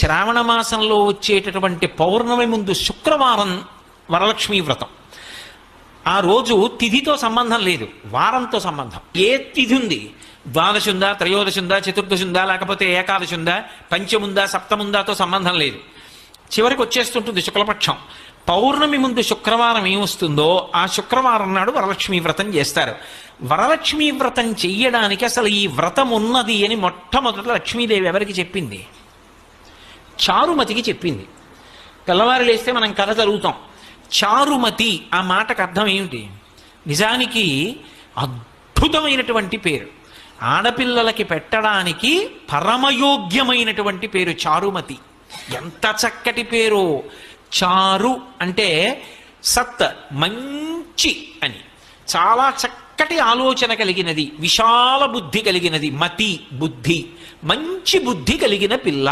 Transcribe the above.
శ్రావణ మాసంలో వచ్చేటటువంటి పౌర్ణమి ముందు శుక్రవారం వరలక్ష్మీ వ్రతం. ఆ రోజు తిథితో సంబంధం లేదు, వారంతో సంబంధం. ఏ తిథి ఉంది, ద్వాదశి ఉందా, త్రయోదశి ఉందా, చతుర్దశి ఉందా, లేకపోతే ఏకాదశి ఉందా, పంచముందా, సప్తముందాతో సంబంధం లేదు. చివరికి వచ్చేస్తుంటుంది శుక్లపక్షం. పౌర్ణమి ముందు శుక్రవారం ఏమొస్తుందో ఆ శుక్రవారం నాడు వరలక్ష్మీ వ్రతం చేస్తారు. వరలక్ష్మీ వ్రతం చెయ్యడానికి అసలు ఈ వ్రతం ఉన్నది అని మొట్టమొదట లక్ష్మీదేవి ఎవరికి చెప్పింది? చారుమతికి చెప్పింది. తెల్లవారు లేస్తే మనం కథ చదువుతాం. చారుమతి ఆ మాటకు అర్థం ఏమిటి? నిజానికి అద్భుతమైనటువంటి పేరు, ఆడపిల్లలకి పెట్టడానికి పరమయోగ్యమైనటువంటి పేరు చారుమతి. ఎంత చక్కటి పేరు! చారు అంటే సత్, మంచి అని, చాలా చక్కటి ఆలోచన కలిగినది, విశాల బుద్ధి కలిగినది. మతి బుద్ధి, మంచి బుద్ధి కలిగిన పిల్ల.